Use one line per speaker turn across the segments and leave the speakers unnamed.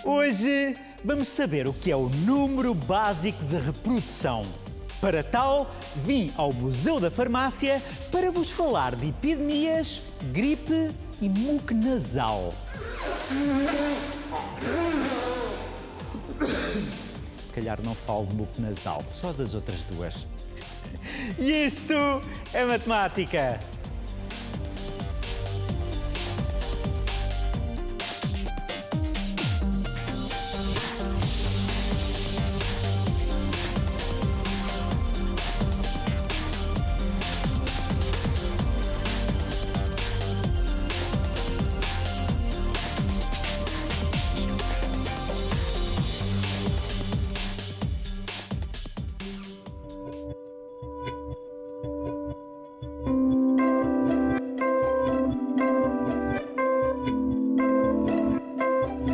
Hoje vamos saber o que é o número básico de reprodução. Para tal, vim ao Museu da Farmácia para vos falar de epidemias, gripe e muco nasal. Se calhar não falo de muco nasal, só das outras duas. E isto é matemática!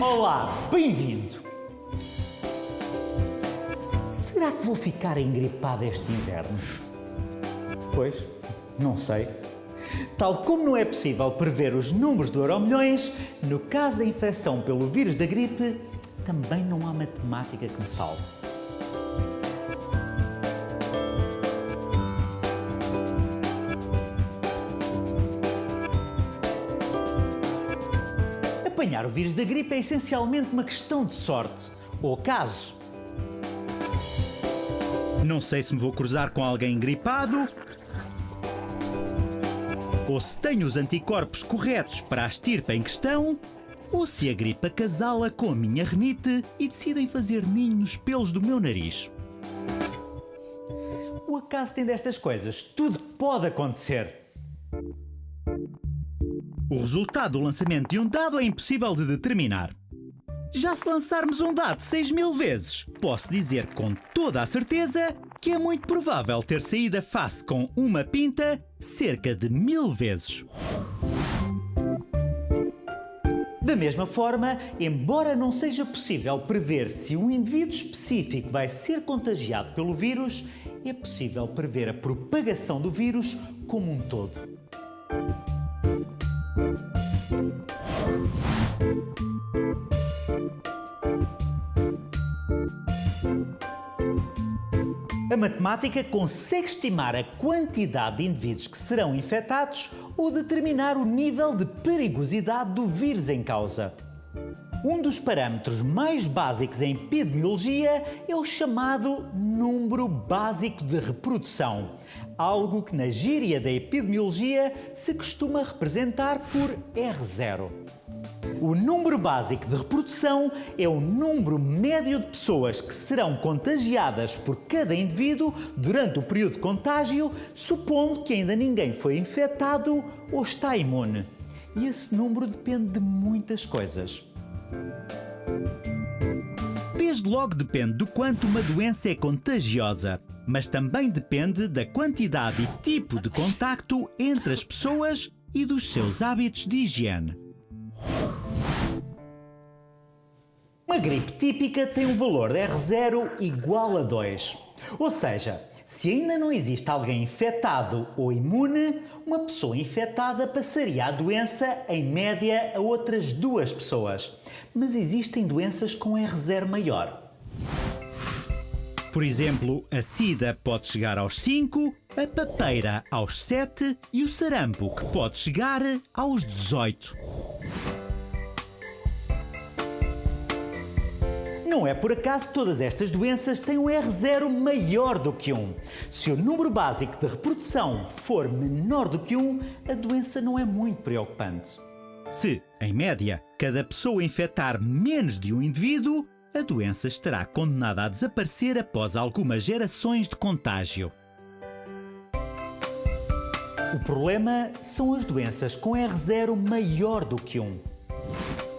Olá, bem-vindo! Será que vou ficar engripado este inverno? Pois, não sei. Tal como não é possível prever os números do Euromilhões, no caso da infecção pelo vírus da gripe, também não há matemática que me salve. Apanhar o vírus da gripe é essencialmente uma questão de sorte, ou acaso. Não sei se me vou cruzar com alguém gripado, ou se tenho os anticorpos corretos para a estirpe em questão, ou se a gripe acasala com a minha rinite e decidem fazer ninho nos pelos do meu nariz. O acaso tem destas coisas, tudo pode acontecer. O resultado do lançamento de um dado é impossível de determinar. Já se lançarmos um dado 6.000 vezes, posso dizer com toda a certeza que é muito provável ter saído a face com uma pinta cerca de 1.000 vezes. Da mesma forma, embora não seja possível prever se um indivíduo específico vai ser contagiado pelo vírus, é possível prever a propagação do vírus como um todo. A matemática consegue estimar a quantidade de indivíduos que serão infectados ou determinar o nível de perigosidade do vírus em causa. Um dos parâmetros mais básicos em epidemiologia é o chamado número básico de reprodução, algo que na gíria da epidemiologia se costuma representar por R0. O número básico de reprodução é o número médio de pessoas que serão contagiadas por cada indivíduo durante o período de contágio, supondo que ainda ninguém foi infectado ou está imune. E esse número depende de muitas coisas. Desde logo depende do quanto uma doença é contagiosa, mas também depende da quantidade e tipo de contacto entre as pessoas e dos seus hábitos de higiene. Uma gripe típica tem um valor de R0 igual a 2. Ou seja, se ainda não existe alguém infectado ou imune, uma pessoa infectada passaria a doença em média a outras 2 pessoas. Mas existem doenças com R0 maior. Por exemplo, a sida pode chegar aos 5, a papeira aos 7 e o sarampo que pode chegar aos 18. Não é por acaso que todas estas doenças têm um R0 maior do que 1. Se o número básico de reprodução for menor do que 1, a doença não é muito preocupante. Se, em média, cada pessoa infectar menos de um indivíduo, a doença estará condenada a desaparecer após algumas gerações de contágio. O problema são as doenças com R0 maior do que 1.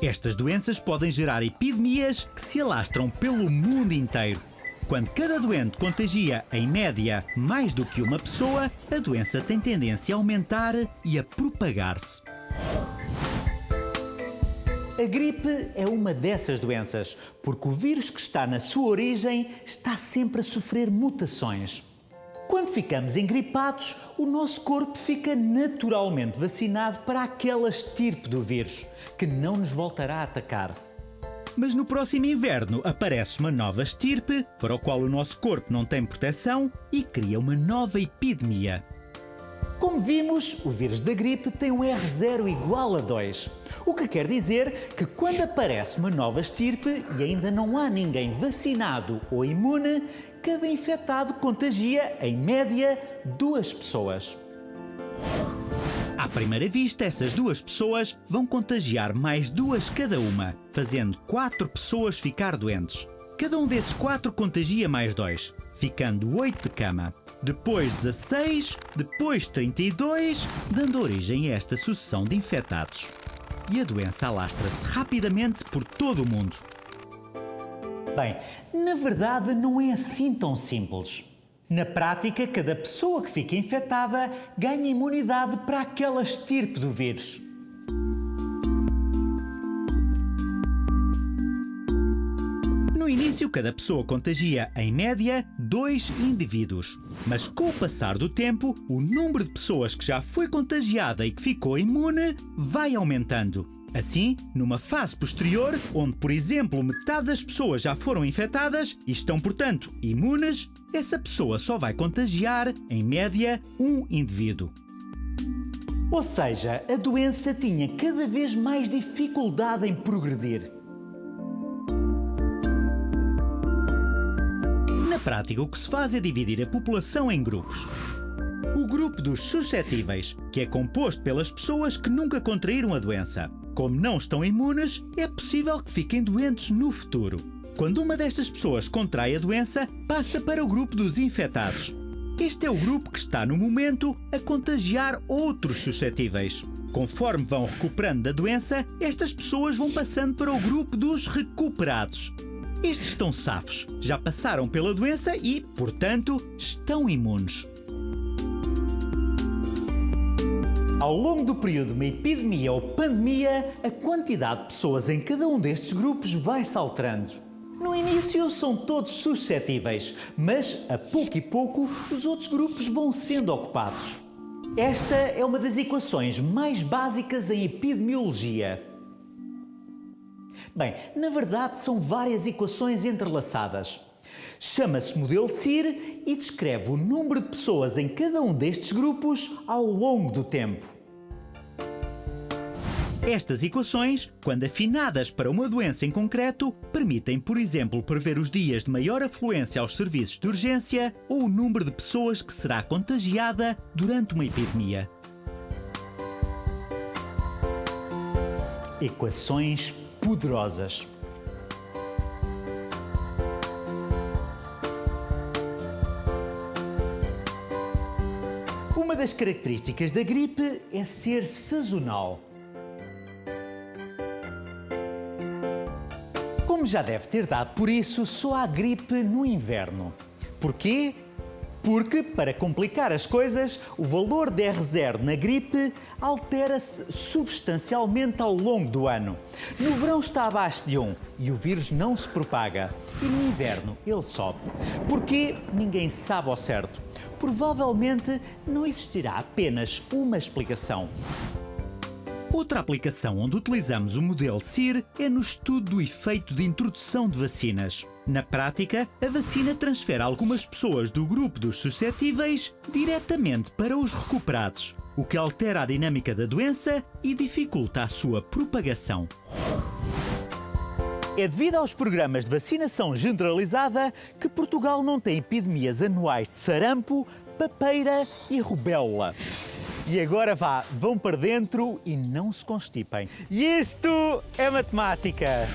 Estas doenças podem gerar epidemias que se alastram pelo mundo inteiro. Quando cada doente contagia, em média, mais do que uma pessoa, a doença tem tendência a aumentar e a propagar-se. A gripe é uma dessas doenças, porque o vírus que está na sua origem está sempre a sofrer mutações. Quando ficamos engripados, o nosso corpo fica naturalmente vacinado para aquela estirpe do vírus, que não nos voltará a atacar. Mas no próximo inverno aparece uma nova estirpe, para o qual o nosso corpo não tem proteção e cria uma nova epidemia. Como vimos, o vírus da gripe tem um R0 igual a 2, o que quer dizer que quando aparece uma nova estirpe e ainda não há ninguém vacinado ou imune, cada infectado contagia, em média, 2 pessoas. À primeira vista, essas 2 pessoas vão contagiar mais 2 cada uma, fazendo 4 pessoas ficar doentes. Cada um desses 4 contagia mais 2, ficando 8 de cama. Depois 16, depois 32, dando origem a esta sucessão de infectados. E a doença alastra-se rapidamente por todo o mundo. Bem, na verdade não é assim tão simples. Na prática, cada pessoa que fica infectada ganha imunidade para aquela estirpe do vírus. No início, cada pessoa contagia, em média, 2 indivíduos. Mas com o passar do tempo, o número de pessoas que já foi contagiada e que ficou imune vai aumentando. Assim, numa fase posterior, onde, por exemplo, metade das pessoas já foram infectadas e estão, portanto, imunes, essa pessoa só vai contagiar, em média, 1 indivíduo. Ou seja, a doença tinha cada vez mais dificuldade em progredir. Na prática, o que se faz é dividir a população em grupos. O grupo dos suscetíveis, que é composto pelas pessoas que nunca contraíram a doença. Como não estão imunes, é possível que fiquem doentes no futuro. Quando uma destas pessoas contrai a doença, passa para o grupo dos infectados. Este é o grupo que está, no momento, a contagiar outros suscetíveis. Conforme vão recuperando da doença, estas pessoas vão passando para o grupo dos recuperados. Estes estão safos, já passaram pela doença e, portanto, estão imunes. Ao longo do período de uma epidemia ou pandemia, a quantidade de pessoas em cada um destes grupos vai se alterando. No início são todos suscetíveis, mas a pouco e pouco os outros grupos vão sendo ocupados. Esta é uma das equações mais básicas em epidemiologia. Bem, na verdade são várias equações entrelaçadas. Chama-se modelo SIR e descreve o número de pessoas em cada um destes grupos ao longo do tempo. Estas equações, quando afinadas para uma doença em concreto, permitem, por exemplo, prever os dias de maior afluência aos serviços de urgência ou o número de pessoas que será contagiada durante uma epidemia. Equações poderosas. Uma das características da gripe é ser sazonal. Como já deve ter dado por isso, só há gripe no inverno. Porquê? Porque, para complicar as coisas, o valor de R0 na gripe altera-se substancialmente ao longo do ano. No verão está abaixo de 1 e o vírus não se propaga. E no inverno ele sobe. Porquê? Ninguém sabe ao certo. Provavelmente não existirá apenas uma explicação. Outra aplicação onde utilizamos o modelo SIR é no estudo do efeito de introdução de vacinas. Na prática, a vacina transfere algumas pessoas do grupo dos suscetíveis diretamente para os recuperados, o que altera a dinâmica da doença e dificulta a sua propagação. É devido aos programas de vacinação generalizada que Portugal não tem epidemias anuais de sarampo, papeira e rubéola. E agora vão para dentro e não se constipem. E isto é matemática!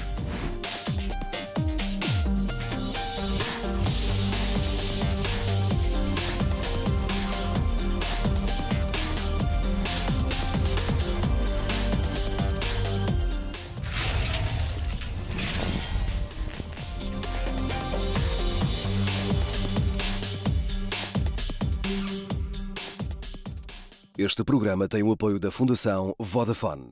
Este programa tem o apoio da Fundação Vodafone.